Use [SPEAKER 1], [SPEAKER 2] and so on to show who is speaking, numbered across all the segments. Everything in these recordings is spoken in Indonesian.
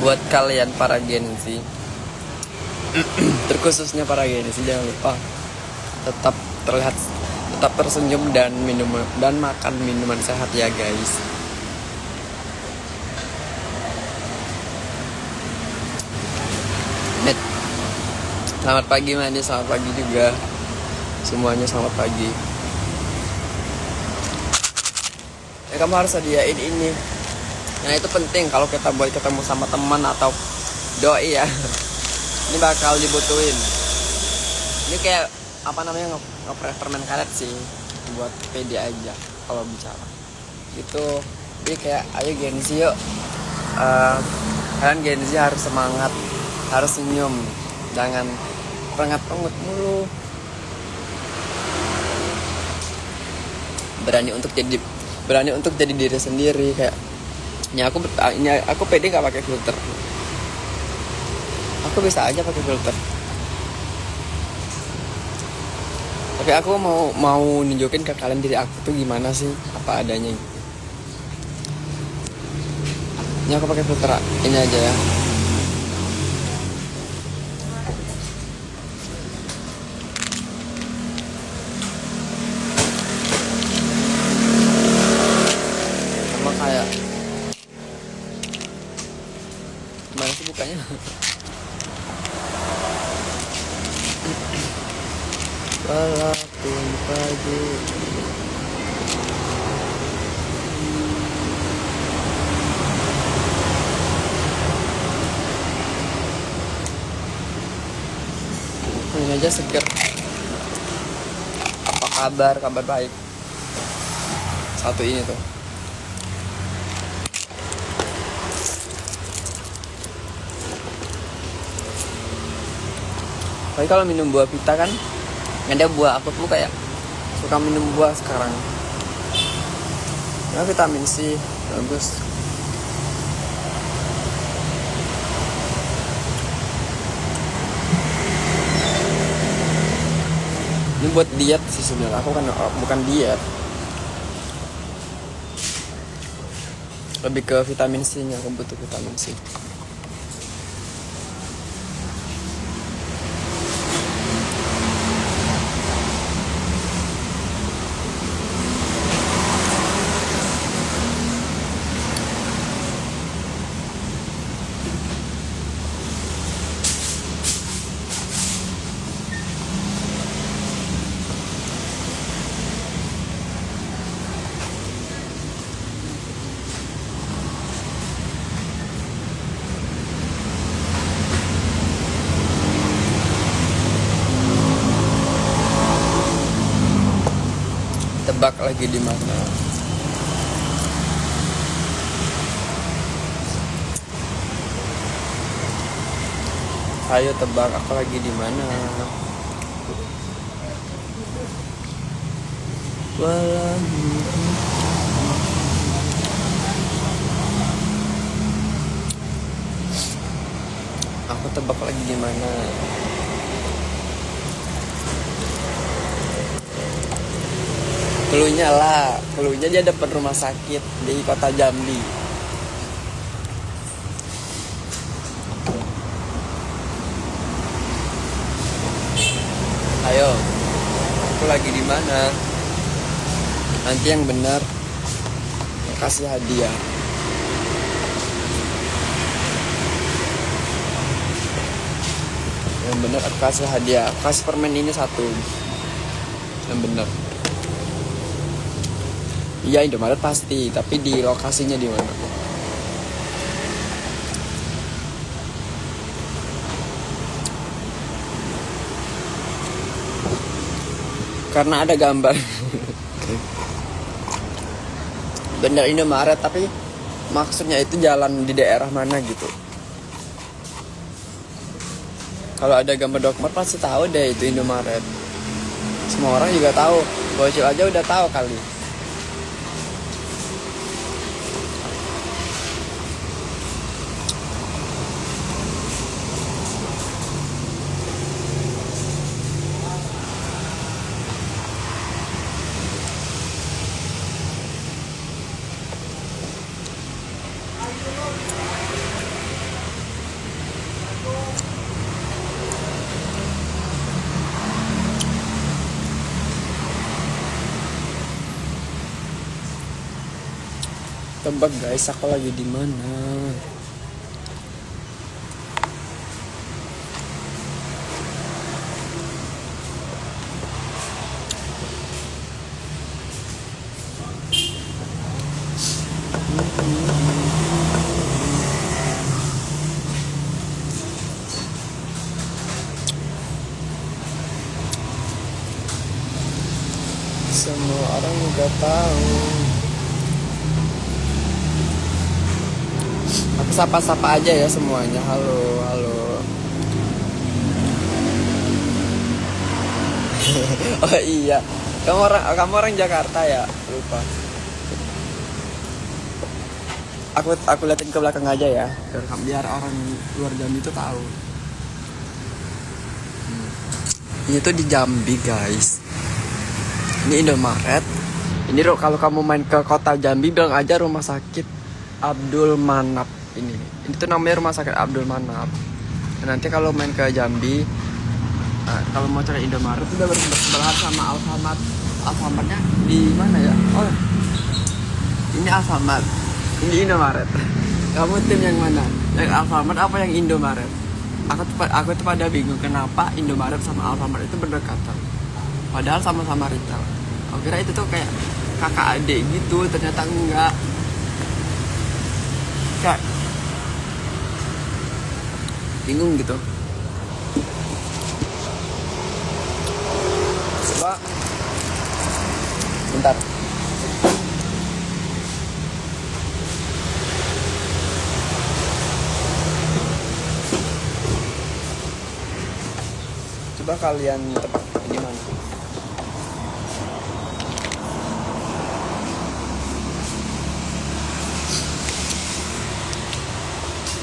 [SPEAKER 1] Buat kalian para Gen Z, terkhususnya para Gen Z, jangan lupa tetap terlihat, tetap tersenyum dan makan minuman sehat ya guys. Selamat pagi Mandi, selamat pagi juga semuanya, selamat pagi. Ya kamu harus sediain ini. Nah itu penting kalau kita buat ketemu sama teman atau doi ya. Ini bakal dibutuhin. Ini kayak apa namanya, ngepress permen karet sih, buat pede aja kalau bicara gitu. Jadi kayak ayo Gen Z yuk, kalian Gen Z harus semangat, harus senyum, jangan pengat-pengut mulu. Berani untuk jadi diri sendiri. Kayak ini aku pede gak pakai filter. Aku bisa aja pakai filter. Tapi aku mau nunjukin ke kalian diri aku tuh gimana sih, apa adanya gitu. Ini aku pakai filter ini aja ya. Sama kayak gimana sih bukanya? Walaupun pagi ini aja seger. Apa kabar? Kabar baik. Satu ini tuh. Tapi kalau minum buah pita kan, ada buah, aku tuh kayak suka minum buah sekarang. Nah, vitamin C bagus. Ini buat diet sih sebenarnya. Aku kan bukan diet. Lebih ke vitamin C-nya, aku butuh vitamin C. Tebak lagi di mana? Ayo tebak aku lagi di mana? Aku tebak lagi di mana? Cluenya dia depan rumah sakit di kota Jambi. Ayo, aku lagi di mana? Nanti yang benar kasih hadiah. Yang benar aku kasih hadiah. Aku kasih permen ini satu. Yang benar. Iya Indomaret pasti, tapi di lokasinya di mana? Karena ada gambar. Bener Indomaret, tapi maksudnya itu jalan di daerah mana gitu. Kalau ada gambar Dokmart pasti tahu deh itu Indomaret. Semua orang juga tahu. Bocil aja udah tahu kali. Tebak guys, aku lagi di mana? Semua orang juga tahu. Aku sapa-sapa aja ya semuanya. Halo, halo. Oh iya, kamu orang Jakarta ya? Lupa. Aku liatin ke belakang aja ya, biar orang luar Jambi itu tahu. Ini tuh di Jambi guys. Ini Indomaret. Ini kalau kamu main ke kota Jambi bilang aja rumah sakit Abdul Manap ini. Ini tuh namanya rumah sakit Abdul Manap. Dan nanti kalau main ke Jambi, kalau mau cari Indomaret udah bersebelahan sama Alfamart. Alfamartnya di mana ya? Oh, ini Alfamart. Ini Indomaret. Kamu tim yang mana? Yang Alfamart apa yang Indomaret? Aku tuh pada bingung kenapa Indomaret sama Alfamart itu berdekatan. Padahal sama-sama retail. Aku kira itu tuh kayak kakak adik gitu, ternyata enggak. Kayak bingung gitu. Coba bentar. Coba kalian tebak di mana?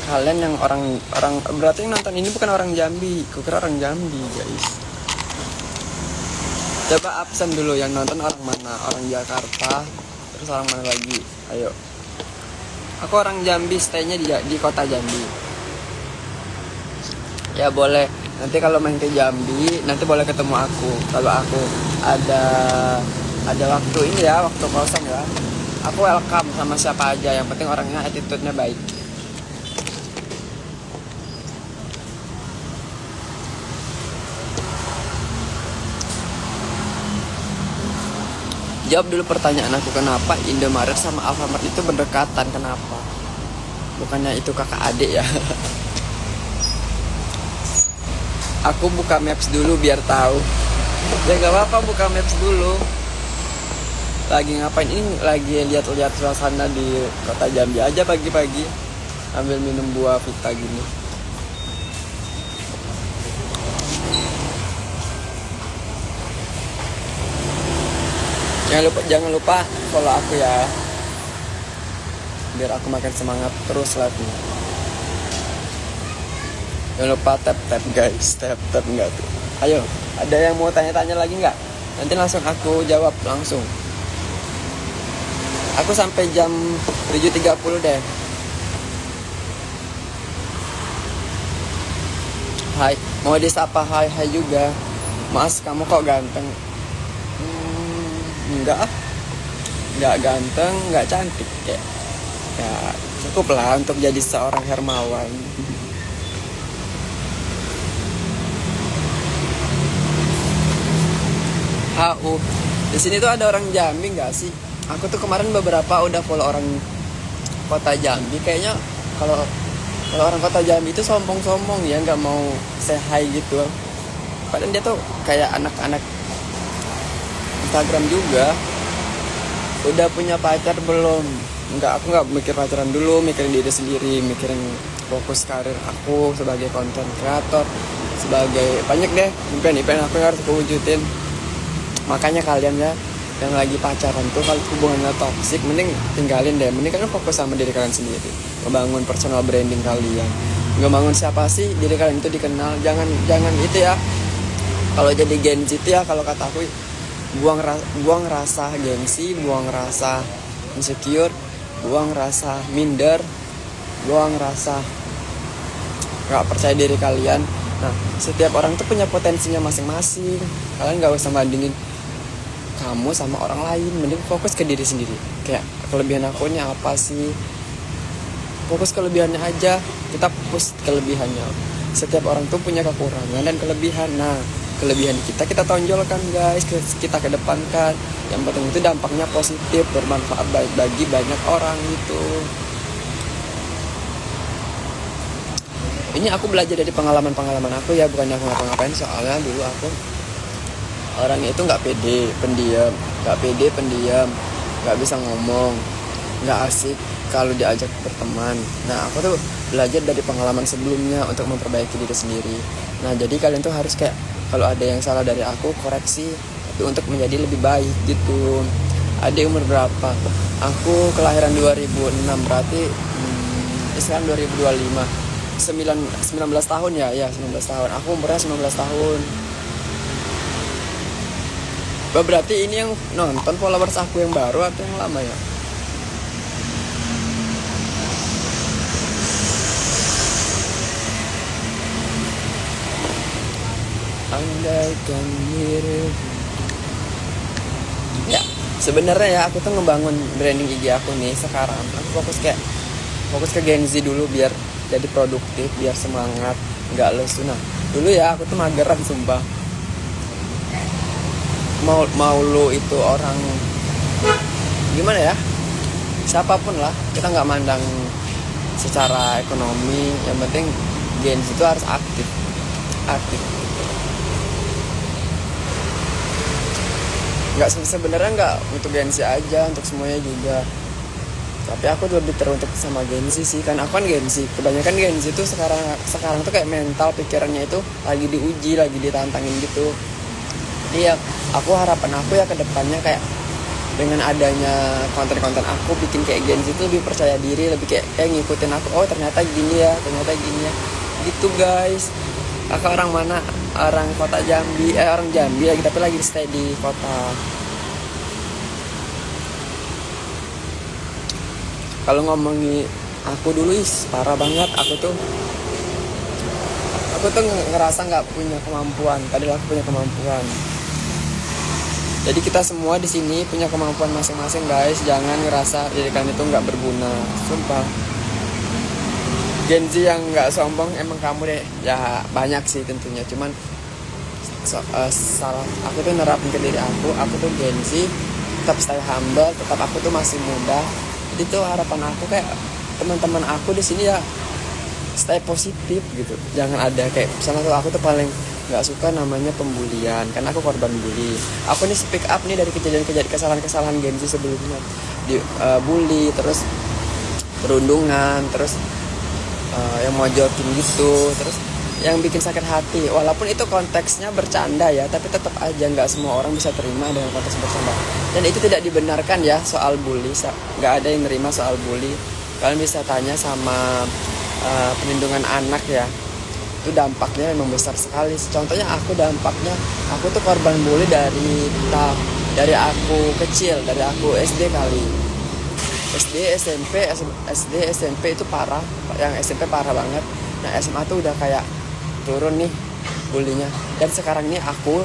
[SPEAKER 1] Kalian yang orang berarti yang nonton ini bukan orang Jambi. Kukira orang Jambi guys. Coba absen dulu yang nonton orang mana? Orang Jakarta. Terus orang mana lagi? Ayo. Aku orang Jambi, stay-nya di kota Jambi. Ya boleh. Nanti kalau main ke Jambi, nanti boleh ketemu aku. Kalau aku ada waktu ini ya, waktu kosong ya. Aku welcome sama siapa aja. Yang penting orangnya attitude-nya baik. Jawab dulu pertanyaan aku, kenapa Indomaret sama Alfamart itu berdekatan, kenapa? Bukannya itu kakak adik ya? Aku buka maps dulu biar tahu. Ya gak apa-apa, buka maps dulu. Lagi ngapain ini? Lagi lihat-lihat suasana di kota Jambi aja pagi-pagi. Ambil minum buah vita gini. Jangan lupa follow aku ya, biar aku makin semangat terus live-nya. Jangan lupa tap guys, tap enggak tuh. Ayo, ada yang mau tanya-tanya lagi nggak? Nanti langsung aku jawab langsung. Aku sampai jam 7.30 deh. Hai, mau disapa hai juga. Mas, kamu kok ganteng? Enggak ganteng, enggak cantik kayak. Ya, cukup lah untuk jadi seorang Hermawan. HU. Di sini tuh ada orang Jambi nggak sih? Aku tuh kemarin beberapa udah follow orang kota Jambi. Kayaknya kalau orang kota Jambi itu sombong-sombong ya, nggak mau say hi gitu. Padahal dia tuh kayak anak-anak Instagram juga. Udah punya pacar belum? Enggak, aku nggak mikir pacaran dulu, mikirin diri sendiri, mikirin fokus karir aku sebagai content creator, sebagai banyak deh impian-impian aku yang harus aku wujudin. Makanya kalian ya yang lagi pacaran tuh, kalau hubungannya toksik, mending tinggalin deh. Mending kalian fokus sama diri kalian sendiri, ngebangun personal branding kalian, ngebangun siapa sih diri kalian itu dikenal. Jangan itu ya. Kalau jadi Gen Z itu ya, kalau kata aku, buang rasa gengsi, buang rasa insecure, buang rasa minder, buang rasa gak percaya diri kalian. Nah, setiap orang tuh punya potensinya masing-masing. Kalian gak usah bandingin kamu sama orang lain, mending fokus ke diri sendiri. Kayak kelebihan aku ini apa sih, fokus kelebihannya aja, kita post kelebihannya. Setiap orang tuh punya kekurangan dan kelebihan. Nah, kelebihan kita tonjolkan guys, kita kedepankan. Yang penting itu dampaknya positif, bermanfaat bagi banyak orang gitu. Ini aku belajar dari pengalaman aku ya, bukannya aku ngapa-ngapain. Soalnya dulu aku orangnya itu nggak pede, pendiam, nggak bisa ngomong, nggak asik kalau diajak berteman. Nah, aku tuh belajar dari pengalaman sebelumnya untuk memperbaiki diri sendiri. Nah, jadi kalian tuh harus kayak, kalau ada yang salah dari aku, koreksi, tapi untuk menjadi lebih baik gitu. Adik umur berapa? Aku kelahiran 2006, berarti sekarang 2025. 19 tahun ya, 19 tahun. Aku umurnya 19 tahun. Berarti ini yang nonton followers aku yang baru atau yang lama ya? Andaikan diri. Ya, sebenarnya ya aku tuh ngebangun branding IG aku nih sekarang. Aku fokus ke Gen Z dulu biar jadi produktif, biar semangat, nggak lesu. Nah, dulu ya aku tuh mageran sumpah. Mau lu itu orang gimana ya, siapapun lah, kita nggak mandang secara ekonomi, yang penting Gen Z itu harus aktif. Nggak, sebenarnya nggak untuk Gen Z aja, untuk semuanya juga. Tapi aku lebih teruntuk sama Gen Z sih, kan aku kan Gen Z. Kebanyakan Gen Z tuh sekarang tuh kayak mental pikirannya itu lagi diuji, lagi ditantangin gitu. Jadi ya, aku harapan aku ya ke depannya kayak dengan adanya konten-konten aku bikin kayak Gen Z itu lebih percaya diri, lebih kayak ngikutin aku. Oh, ternyata gini ya gitu guys. Kakak orang mana? Orang kota Jambi, orang Jambi lagi, tapi lagi stay di kota. Kalau ngomongin aku dulu, parah banget. Aku tuh ngerasa nggak punya kemampuan, padahal aku punya kemampuan. Jadi kita semua di sini punya kemampuan masing-masing guys. Jangan ngerasa diri kalian itu nggak berguna, sumpah. Gen Z yang nggak sombong emang kamu deh. Ya banyak sih tentunya, cuman salah aku tuh nerapin ke diri aku tuh Gen Z, tetap stay humble, tetap aku tuh masih muda. Jadi tuh harapan aku kayak teman-teman aku di sini ya stay positif gitu. Jangan ada kayak misalnya tuh aku tuh paling nggak suka namanya pembulian, karena aku korban bully. Aku nih speak up nih dari kesalahan Gen Z sebelumnya, bully, terus perundungan, terus yang mojokin gitu, terus yang bikin sakit hati. Walaupun itu konteksnya bercanda ya, tapi tetap aja nggak semua orang bisa terima dengan konteks bercanda. Dan itu tidak dibenarkan ya soal bully, nggak ada yang nerima soal bully. Kalian bisa tanya sama perlindungan anak ya, itu dampaknya memang besar sekali. Contohnya aku tuh korban bully dari aku kecil, dari aku SD kali. SD SMP itu parah, yang SMP parah banget. Nah, SMA tuh udah kayak turun nih bullynya. Dan sekarang ini aku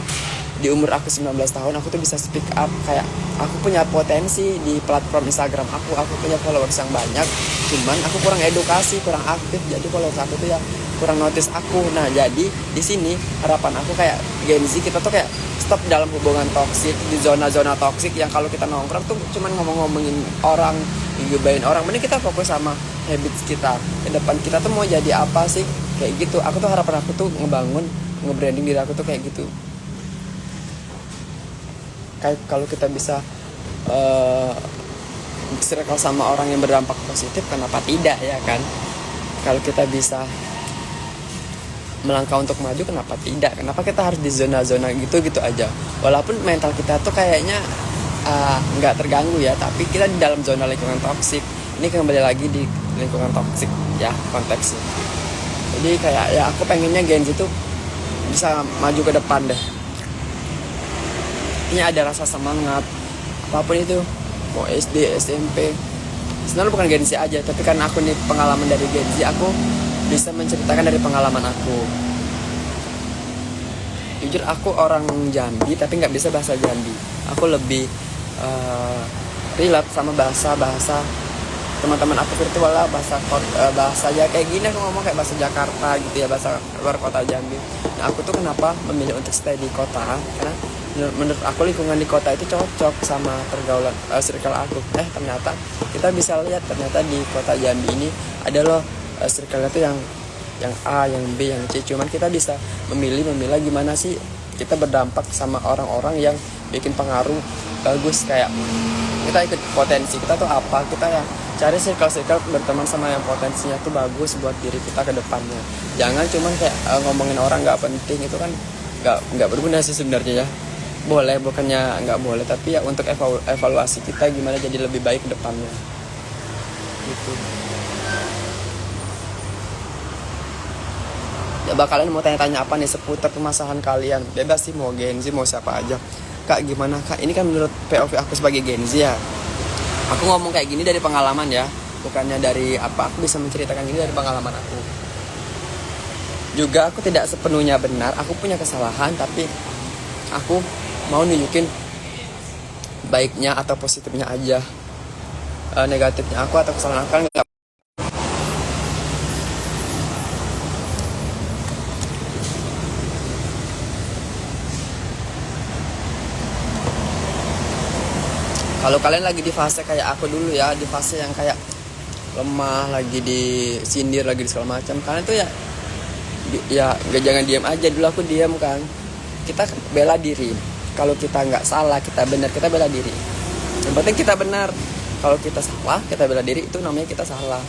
[SPEAKER 1] di umur aku 19 tahun, aku tuh bisa speak up, kayak aku punya potensi di platform Instagram aku punya followers yang banyak, cuman aku kurang edukasi, kurang aktif, jadi followers aku tuh ya kurang notice aku. Nah, jadi di sini harapan aku kayak Gen Z, kita tuh kayak stop dalam hubungan toksik, di zona-zona toksik yang kalau kita nongkrong tuh cuman ngomongin orang, ngegibahin orang. Mending kita fokus sama habits kita ke depan, kita tuh mau jadi apa sih, kayak gitu. Aku tuh harapan aku tuh nge-branding diri aku tuh kayak gitu. Kayak kalau kita bisa circle sama orang yang berdampak positif, kenapa tidak ya kan? Kalau kita bisa melangkah untuk maju, kenapa tidak? Kenapa kita harus di zona-zona gitu aja? Walaupun mental kita tuh kayaknya nggak terganggu ya, tapi kita di dalam zona lingkungan toksik. Ini kembali lagi di lingkungan toksik ya konteksnya. Jadi kayak ya aku pengennya Gen Z tuh bisa maju ke depan deh. Ini ada rasa semangat, apapun itu, mau SD, SMP. Sebenarnya bukan Gen Z aja, tapi kan aku nih pengalaman dari Gen Z, aku bisa menceritakan dari pengalaman aku. Jujur aku orang Jambi, tapi nggak bisa bahasa Jambi. Aku lebih relate sama bahasa teman-teman aku virtual lah, bahasa ya kayak gini aku ngomong kayak bahasa Jakarta gitu ya, bahasa luar kota Jambi. Nah aku tuh kenapa memilih untuk stay di kota, karena menurut aku lingkungan di kota itu cocok sama pergaulan circle aku. Ternyata kita bisa lihat ternyata di kota Jambi ini ada loh circle itu yang A, yang B, yang C. Cuman kita bisa memilah gimana sih kita berdampak sama orang-orang yang bikin pengaruh bagus, kayak kita ikut potensi kita tuh apa, kita ya cari circle berteman sama yang potensinya tuh bagus buat diri kita ke depannya. Jangan cuman kayak ngomongin orang nggak penting, itu kan nggak berguna sih sebenarnya ya. Boleh, bukannya nggak boleh, tapi ya untuk evaluasi kita gimana jadi lebih baik ke depannya gitu. Ya kalian mau tanya-tanya apa nih seputar permasalahan kalian, bebas sih, mau Gen Z mau siapa aja. Kak gimana kak, ini kan menurut POV aku sebagai Gen Z ya, aku ngomong kayak gini dari pengalaman ya, bukannya dari apa, aku bisa menceritakan ini dari pengalaman aku. Juga aku tidak sepenuhnya benar, aku punya kesalahan, tapi aku mau nunjukin baiknya atau positifnya aja. Negatifnya aku atau kesalahan aku kan nggak. Kalau kalian lagi di fase kayak aku dulu ya, di fase yang kayak lemah, lagi disindir, lagi di segala macam, kalian tuh ya nggak, jangan diam aja. Dulu aku diam kan. Kita bela diri. Kalau kita nggak salah, kita benar, kita bela diri. Yang penting kita benar. Kalau kita salah, kita bela diri, itu namanya kita salah.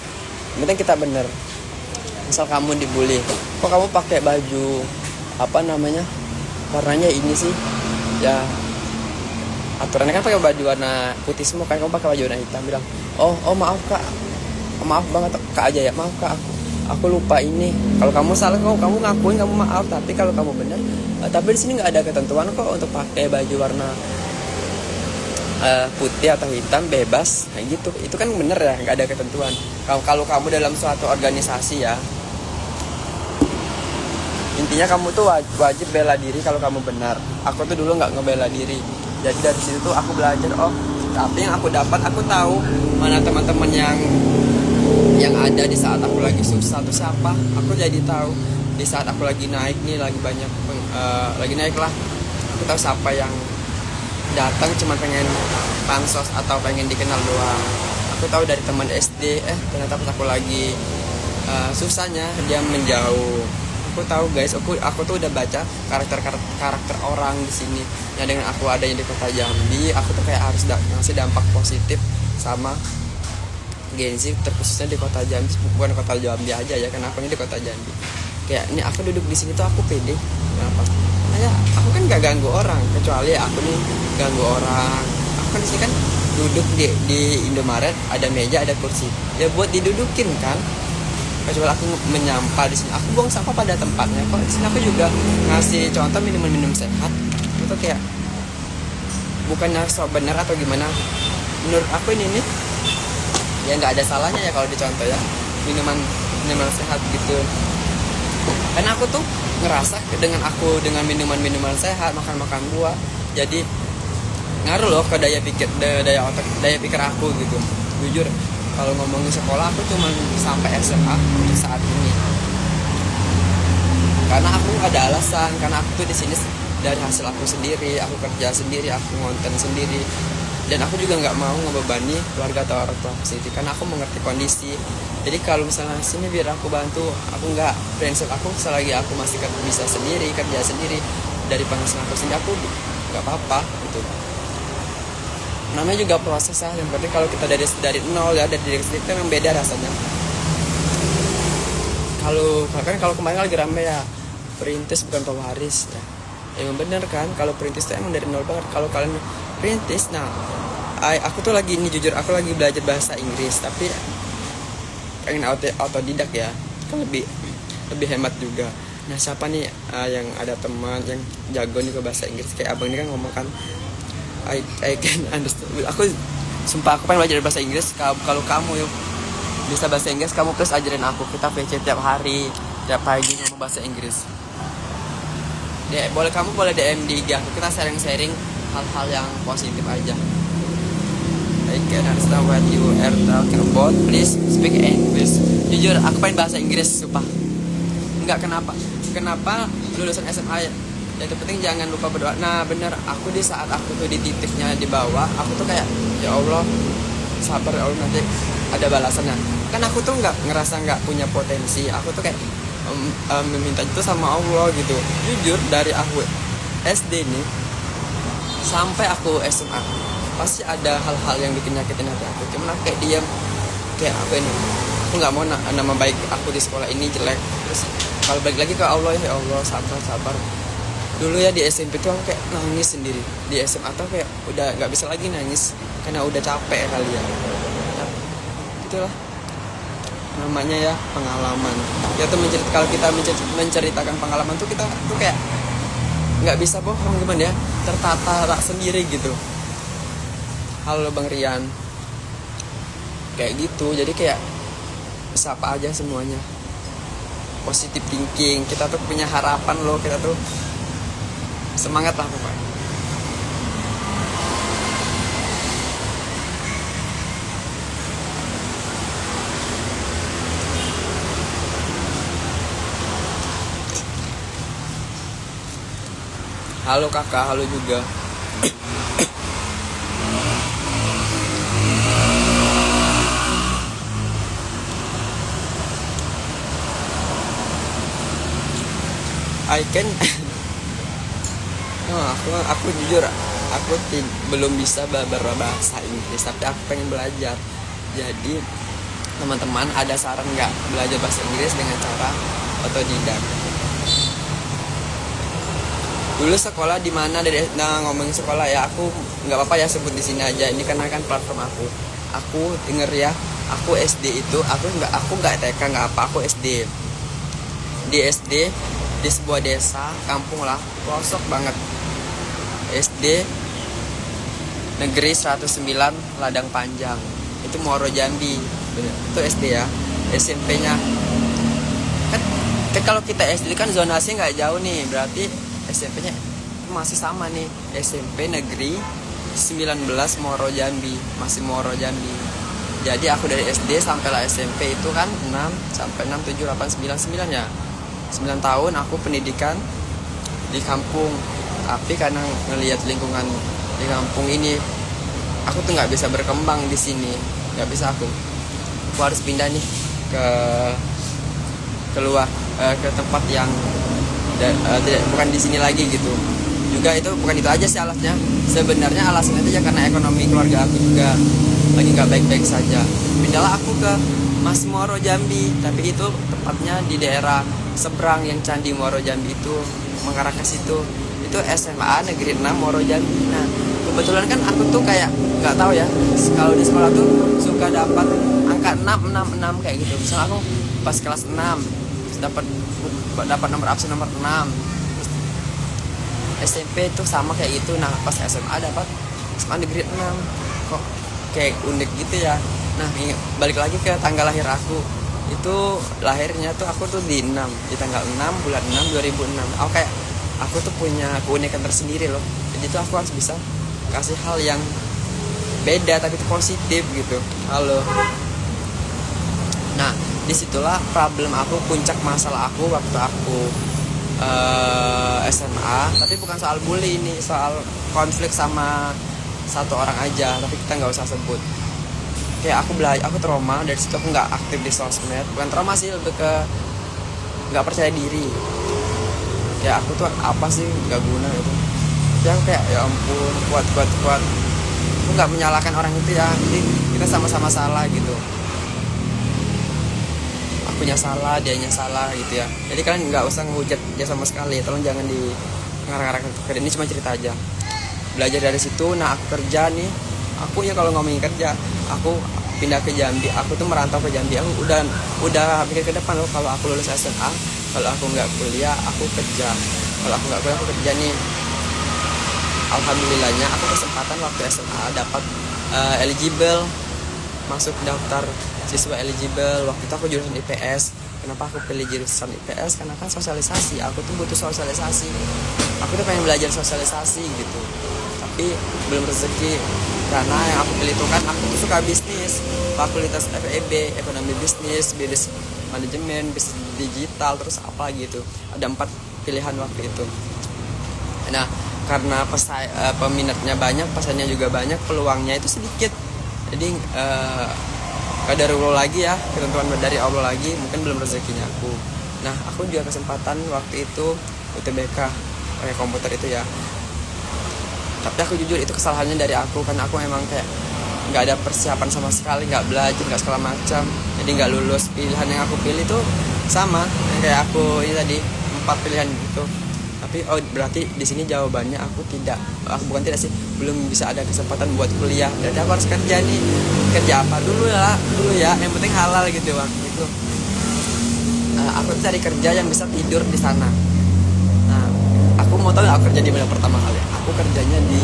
[SPEAKER 1] Yang penting kita benar. Misal kamu dibully, kok kamu pakai baju apa namanya, warnanya ini sih ya, aturannya kan pakai baju warna putih semua kan, kamu pakai baju warna hitam. Bilang, oh maaf kak, maaf banget kak aja ya, maaf kak, aku lupa ini. Kalau kamu salah, kamu ngakuin kamu maaf, tapi kalau kamu benar, tapi di sini nggak ada ketentuan kok untuk pakai baju warna putih atau hitam, bebas kayak gitu. Itu kan bener ya, nggak ada ketentuan. Kalau kamu dalam suatu organisasi ya, intinya kamu tuh wajib bela diri kalau kamu benar. Aku tuh dulu nggak ngebela diri, jadi dari situ tuh aku belajar, tapi yang aku dapat, aku tahu mana teman-teman yang ada di saat aku lagi susah tuh siapa. Aku jadi tahu di saat aku lagi naik nih, lagi banyak lagi naik lah, aku tahu siapa yang datang cuma pengen pansos atau pengen dikenal doang. Aku tahu dari teman SD, ternyata pas aku lagi susahnya dia menjauh. Aku tahu guys, aku tuh udah baca karakter orang di sini. Yang dengan aku adanya di kota Jambi, aku tuh kayak harus ngasih dampak positif sama Gen Z, terkhususnya di kota Jambi, bukan kota Jambi aja ya, karena aku ini di kota Jambi. Kayak ini aku duduk di sini tuh aku pede. Kenapa? Nah, aku kan gak ganggu orang, kecuali aku nih ganggu orang. Aku kan di sini kan duduk di Indomaret, ada meja, ada kursi, ya buat didudukin kan. Kecuali aku menyampah di sini, aku buang sampah pada tempatnya. Kok di sini aku juga ngasih contoh minum sehat. Itu kayak bukannya so benar atau gimana. Menurut aku ini nih ya nggak ada salahnya ya kalau dicontoh ya, minuman sehat gitu. Karena aku tuh ngerasa dengan minuman sehat, makan buah, jadi ngaruh loh ke daya pikir aku gitu. Jujur kalau ngomongin sekolah, aku cuma sampai SMA untuk saat ini. Karena aku ada alasan, karena aku tuh di sini dari hasil aku sendiri, aku kerja sendiri, aku ngonten sendiri, dan aku juga nggak mau ngebebani keluarga atau orang tua aku sendiri, karena aku mengerti kondisi. Jadi kalau misalnya sini biar aku bantu, aku nggak, prinsip aku selagi aku masih bisa sendiri, kerja sendiri, dari penghasilan aku sendiri, aku nggak apa-apa gitu. Namanya juga proses ya, yang penting kalau kita dari nol ya, dari diri sendiri itu memang beda rasanya. Kalau kemarin lagi rame ya, perintis bukan pewaris ya. Emang bener kan, kalau perintis itu emang dari nol banget. Kalau kalian perintis, nah aku tuh lagi, ini jujur, aku lagi belajar bahasa Inggris, tapi pengen autodidak ya, kan lebih hemat juga. Nah siapa nih yang ada teman yang jago nih ke bahasa Inggris, kayak abang ini kan ngomong kan, I can understand. Aku pengen belajar bahasa Inggris. Kalau kamu yuk bisa bahasa Inggris, kamu please ajarin aku. Kita VC tiap hari, tiap pagi ngomong bahasa Inggris. Kamu boleh DM di IG aku, kita sharing hal-hal yang positif aja. I can understand what you are talking about. Please speak English. Jujur, aku pengen bahasa Inggris, sumpah. Enggak, kenapa lulusan SMA ya? Yang penting jangan lupa berdoa. Nah bener, aku di saat aku tuh di titiknya di bawah, aku tuh kayak ya Allah, sabar ya Allah, nanti ada balasannya. Kan aku tuh ngerasa nggak punya potensi. Aku tuh kayak meminta itu sama Allah gitu. Jujur, dari aku SD nih sampai aku SMA pasti ada hal-hal yang bikin nyakitin hati aku. Cuman aku kayak diam, kayak apa ini, aku nggak mau nama baik aku di sekolah ini jelek. Terus kalau balik lagi ke Allah, ya Allah sabar. Dulu ya di SMP tuh aku kayak nangis sendiri. Di SMA tuh kayak udah nggak bisa lagi nangis karena udah capek kali ya. Nah, itulah namanya ya pengalaman. Ya tuh kalau kita menceritakan pengalaman tuh kita tuh kayak nggak bisa bohong, gimana ya, tertata sendiri gitu. Halo Bang Rian, kayak gitu. Jadi kayak sapa aja semuanya, positive thinking. Kita tuh punya harapan loh, kita tuh semangat lah pokoknya. Halo kakak, halo juga. I can aku jujur aku belum bisa berbahasa Inggris, tapi aku pengen belajar. Jadi teman-teman ada saran nggak belajar bahasa Inggris dengan cara otodidak? Dulu sekolah di mana? Ngomongin sekolah ya, aku nggak apa-apa ya sebut di sini aja. Ini karena kan platform aku denger ya. Aku SD itu aku nggak TK nggak apa, aku SD. Di SD di sebuah desa kampung lah, pelosok banget. SD Negeri 109 Ladang Panjang, itu Muaro Jambi. Itu SD ya. SMP-nya kan kalau kita SD kan zonasi nggak jauh nih, berarti SMP-nya masih sama nih. SMP Negeri 19 Muaro Jambi, masih Muaro Jambi. Jadi aku dari SD sampai lah SMP itu kan 6 sampai 6 7 8 9 ya. 9 tahun aku pendidikan di kampung. Tapi karena ngelihat lingkungan di kampung ini, aku tuh nggak bisa berkembang di sini, nggak bisa. Aku harus pindah nih ke keluar ke tempat yang bukan di sini lagi gitu. Juga itu bukan itu aja sih alasnya. Sebenarnya alasannya itu ya karena ekonomi keluarga aku juga lagi nggak baik-baik saja. Pindahlah aku ke Mas Muaro Jambi, tapi itu tepatnya di daerah seberang yang Candi Muaro Jambi itu, mengarah ke situ. Itu SMA Negeri 6 Muaro Jambi. Nah kebetulan kan aku tuh kayak nggak tahu ya, kalau di sekolah tuh suka dapat angka 6 kayak gitu. Misalnya aku pas kelas 6 dapat nomor absen nomor 6. SMP tuh sama kayak gitu. Nah pas SMA dapat SMA Negeri 6. Kok kayak unik gitu ya. Nah balik lagi ke tanggal lahir aku. Itu lahirnya tuh aku tuh di tanggal 6 bulan 6 2006. Aku tuh punya keunikan tersendiri loh. Jadi tuh aku harus bisa kasih hal yang beda tapi itu positif gitu. Halo. Nah disitulah problem aku, puncak masalah aku waktu aku SMA. Tapi bukan soal bully ini, soal konflik sama satu orang aja, tapi kita nggak usah sebut. Kayak aku trauma dari situ. Aku nggak aktif di sosmed. Bukan trauma sih, lebih ke nggak percaya diri. Kayak aku tuh apa sih, nggak guna gitu. Tapi aku kayak ya ampun, kuat. Aku nggak menyalahkan orang itu ya. Jadi kita sama-sama salah gitu. Akunya salah, dianya salah gitu ya. Jadi kalian nggak usah ngehujat dia sama sekali. Tolong jangan di ngarang-ngarang ke ini, cuma cerita aja. Belajar dari situ. Nah aku kerja nih. Aku ya kalau ngomongin kerja, aku pindah ke Jambi. Aku tuh merantau ke Jambi. Aku udah mikir ke depan loh. Kalau aku lulus SMA, kalau aku nggak kuliah, aku kerja. Kalau aku nggak kuliah, aku kerja nih. Alhamdulillahnya aku kesempatan waktu SMA dapat eligible masuk daftar siswa eligible. Waktu itu aku jurusan IPS. Kenapa aku pilih jurusan IPS? Karena kan sosialisasi. Aku tuh butuh sosialisasi. Aku tuh pengen belajar sosialisasi gitu. Tapi belum rezeki. karena yang aku pilih itu kan aku tuh suka bisnis, fakultas FEB, ekonomi bisnis, bisnis manajemen, bisnis digital, terus apa gitu. Ada 4 pilihan waktu itu. Nah, karena peminatnya banyak, pesannya juga banyak, peluangnya itu sedikit. Jadi qadarullah lagi ya, ketentuan dari Allah lagi, mungkin belum rezekinya aku. Nah, aku juga kesempatan waktu itu UTBK pakai komputer itu ya. Tapi aku jujur itu kesalahannya dari aku, karena aku emang kayak nggak ada persiapan sama sekali, nggak belajar, nggak segala macam, jadi nggak lulus. Pilihan yang aku pilih tuh sama yang kayak aku ini tadi, 4 pilihan gitu. Tapi berarti di sini jawabannya aku bukan tidak sih, belum bisa ada kesempatan buat kuliah. Berarti aku harus kerja nih. Kerja apa dulu ya, yang penting halal gitu waktu itu. Aku cari kerja yang bisa tidur di sana. Nah, aku mau tahu aku kerja di mana pertama kali. Aku kerjanya di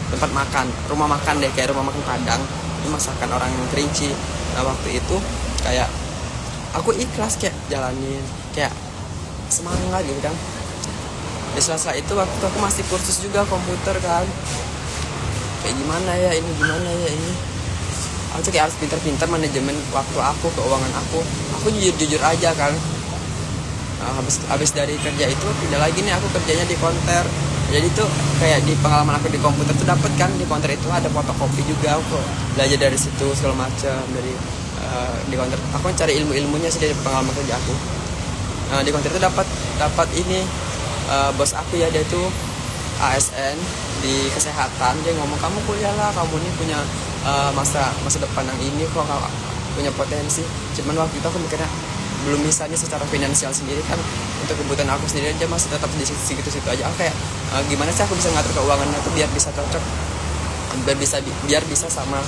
[SPEAKER 1] tempat makan, rumah makan deh, kayak rumah makan Padang, ini masakan orang Kerinci. Nah, waktu itu kayak aku ikhlas kayak jalanin, kayak semangat gitu kan. Di sela-sela itu waktu itu aku masih kursus juga komputer kan, kayak gimana ya ini aku tuh kayak harus pintar-pintar manajemen waktu aku, keuangan aku jujur aja kan. Habis dari kerja itu tidak lagi nih aku kerjanya di konter. Jadi tuh kayak di pengalaman aku di komputer tuh dapat kan, di konter itu ada fotokopi juga, aku belajar dari situ segala macam. Dari di konter aku cari ilmunya sih dari pengalaman kerja aku. Di konter itu dapat ini bos aku ya, dia tuh ASN di kesehatan. Dia ngomong, kamu kuliah lah, kamu ini punya masa depan yang ini kok, punya potensi. Cuman waktu itu aku mikirnya belum bisa nih secara finansial sendiri kan, untuk kebutuhan aku sendiri aja masih tetap di situ aja. Aku kayak gimana sih aku bisa ngatur keuangan itu biar bisa cocok, biar bisa sama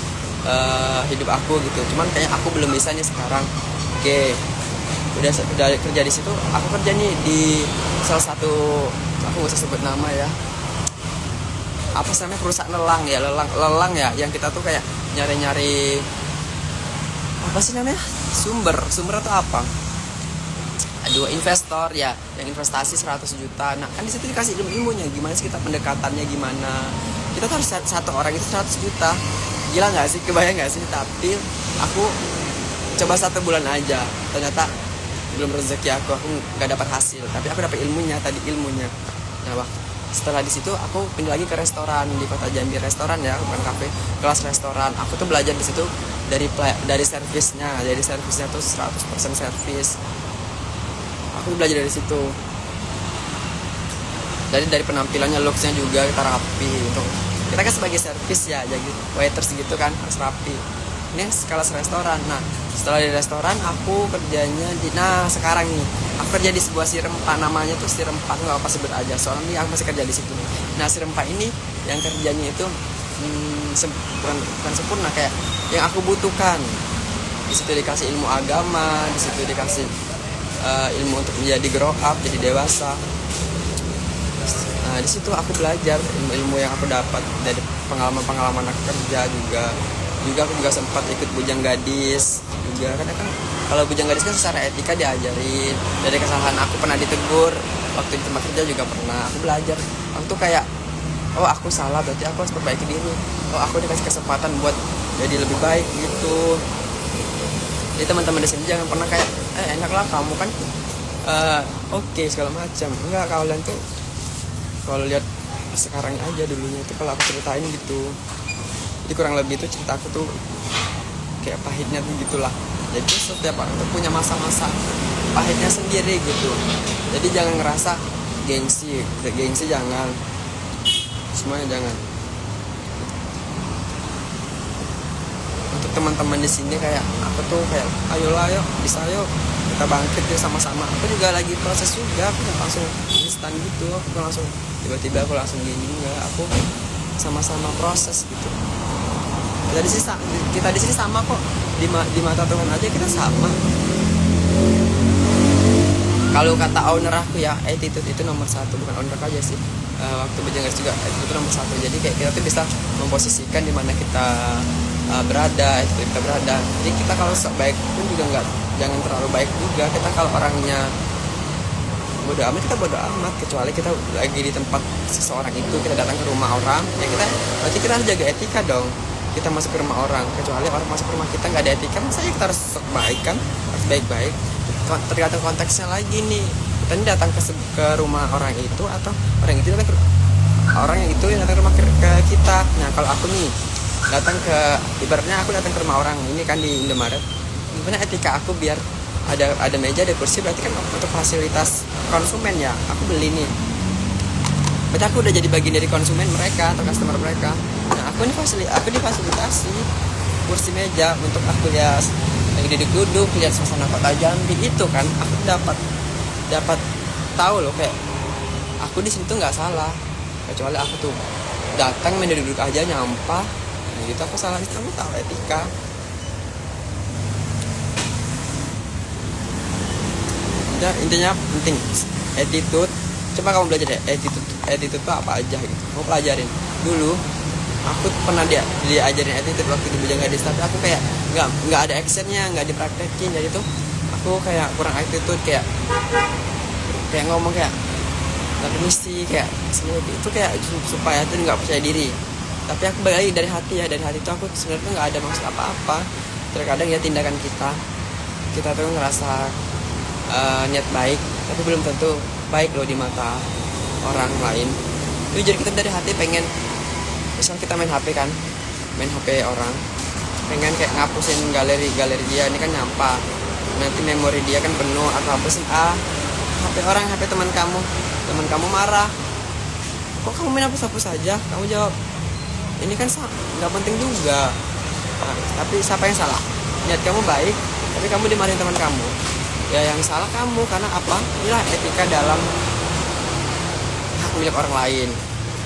[SPEAKER 1] hidup aku gitu. Cuman kayaknya aku belum bisa nih sekarang. Oke, udah kerja di situ. Aku kerja nih di salah satu, aku gak usah sebut nama ya, apa sih namanya, perusahaan lelang ya, yang kita tuh kayak nyari apa sih namanya, sumber atau apa, investor ya, yang investasi 100 juta. Nah kan di situ dikasih ilmunya gimana sih kita pendekatannya gimana. Kita tuh harus satu orang itu 100 juta. Gila nggak sih, kebayang nggak sih? Tapi aku coba 1 bulan aja, ternyata belum rezeki aku nggak dapat hasil. Tapi aku dapat ilmunya. Nah setelah di situ aku pindah lagi ke restoran di kota Jambi, restoran ya, bukan kafe, kelas restoran. Aku tuh belajar di situ dari servisnya. Jadi servisnya tuh 100% servis. Aku belajar dari situ. Dari penampilannya, looksnya juga kita rapi. Untuk kita kan sebagai servis ya, jadi waiters gitu kan harus rapi. Ini kelas restoran. Nah setelah di restoran aku kerjanya sekarang nih aku kerja di sebuah si rempah, namanya tuh si rempah, nggak apa sebut aja soalnya nih aku masih kerja di situ nih. Nah si rempah ini yang kerjanya itu bukan sempurna, kayak yang aku butuhkan. Di situ dikasih ilmu agama, di situ dikasih ilmu untuk menjadi grow up, jadi dewasa. Nah di situ aku belajar ilmu yang aku dapat dari pengalaman aku kerja juga aku juga sempat ikut bujang gadis juga, karena kan kalau bujang gadis kan secara etika diajarin. Dari kesalahan aku pernah ditegur waktu di tempat kerja juga pernah. Aku belajar, aku tuh kayak aku salah, berarti aku harus perbaiki diri. Aku dikasih kesempatan buat jadi lebih baik gitu. Jadi teman-teman di sini jangan pernah kayak enak lah kamu kan oke, segala macam. Enggak, kalian tuh kalau lihat sekarang aja dulunya itu, kalau aku ceritain gitu. Jadi kurang lebih itu cerita aku tuh kayak pahitnya tuh gitulah. Jadi setiap orang tuh punya masa-masa pahitnya sendiri gitu. Jadi jangan ngerasa gengsi jangan, semuanya jangan. Untuk teman-teman di sini kayak aku tuh kayak ayolah, bisa kita bangkit yuk sama-sama. Aku juga lagi proses juga, aku nggak langsung instan gitu, aku langsung tiba-tiba aku langsung gini, enggak, aku sama-sama proses gitu. Kita di sini sama kok, di mata Tuhan aja kita sama. Kalau kata owner aku ya, attitude itu nomor 1, bukan owner aja sih. Waktu berjenggas juga attitude itu nomor 1. Jadi kayak kita tuh bisa memposisikan di mana kita berada, attitude kita berada. Jadi kita kalau baik pun juga jangan terlalu baik juga. Kita kalau orangnya bodo amat, kita bodo amat. Kecuali kita lagi di tempat seseorang itu, kita datang ke rumah orang, ya kita berarti kita harus jaga etika dong. Kita masuk ke rumah orang, kecuali orang masuk ke rumah kita nggak ada etika, masa kita harus baik kan, harus baik-baik. Tergantung konteksnya lagi nih, kita ini datang ke rumah orang itu, atau orang itu datang ke orang yang itu yang datang ke rumah ke kita. Nah kalau aku nih datang ke, ibaratnya aku datang ke rumah orang ini kan di Indomaret, gimana etika aku biar ada meja, ada kursi, berarti kan untuk fasilitas konsumen ya, aku beli nih, berarti aku udah jadi bagian dari konsumen mereka atau customer mereka. Nah aku difasilitasi kursi meja untuk aku ya lagi duduk-duduk lihat suasana kota Jambi itu kan, aku dapat tahu loh kayak aku di situ nggak salah. Kecuali aku tuh datang main duduk aja nyampah, nah gitu aku salah. Itu kamu tahu etika. Intinya penting attitude. Coba kamu belajar deh attitude tuh apa aja gitu, mau pelajarin dulu. Aku pernah diajarin attitude waktu di Bujang Gadis, tapi aku kayak nggak ada actionnya, nggak dipraktekin. Jadi tuh aku kayak kurang attitude, kayak ngomong kayak nggak permisi, kayak semua itu kayak supaya tuh nggak percaya diri. Tapi aku balik lagi dari hati ya, dari hati tuh aku sebenarnya nggak ada maksud apa-apa. Terkadang ya tindakan kita tuh ngerasa niat baik, tapi belum tentu baik loh di mata orang lain. Jadi kita dari hati pengen, misal kita main HP kan, main HP orang, pengen kayak ngapusin galeri dia, ini kan nyampah, nanti memori dia kan penuh, atau hapusin HP orang, HP teman kamu marah, kok kamu main hapus saja, kamu jawab ini kan nggak penting juga. Nah, tapi siapa yang salah? Niat kamu baik, tapi kamu dimarahin teman kamu, ya yang salah kamu. Karena apa? Inilah etika dalam hak milik orang lain.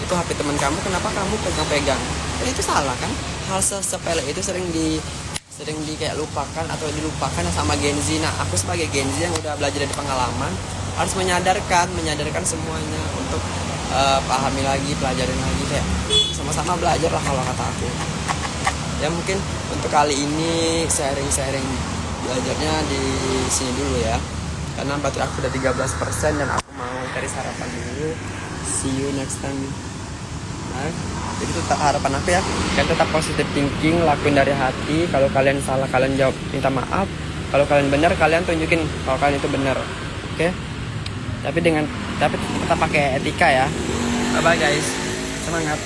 [SPEAKER 1] Itu HP teman kamu, kenapa kamu pegang-pegang? Dan itu salah kan? Hal sepele itu sering di kayak lupakan atau dilupakan sama Gen Z. Nah aku sebagai Gen Z yang udah belajar dari pengalaman, harus menyadarkan semuanya untuk pahami lagi, pelajarin lagi, kayak sama-sama belajar lah kalau kata aku. Ya mungkin untuk kali ini sharing belajarnya di sini dulu ya, karena baterai aku udah 13% dan aku mau cari sarapan dulu. See you next time. Nah, jadi itu harapan aku ya, kalian tetap positive thinking, lakuin dari hati. Kalau kalian salah kalian jawab minta maaf, kalau kalian benar kalian tunjukin kalau kalian itu benar. Oke? Tapi tetap pakai etika ya. Bye bye guys, semangat.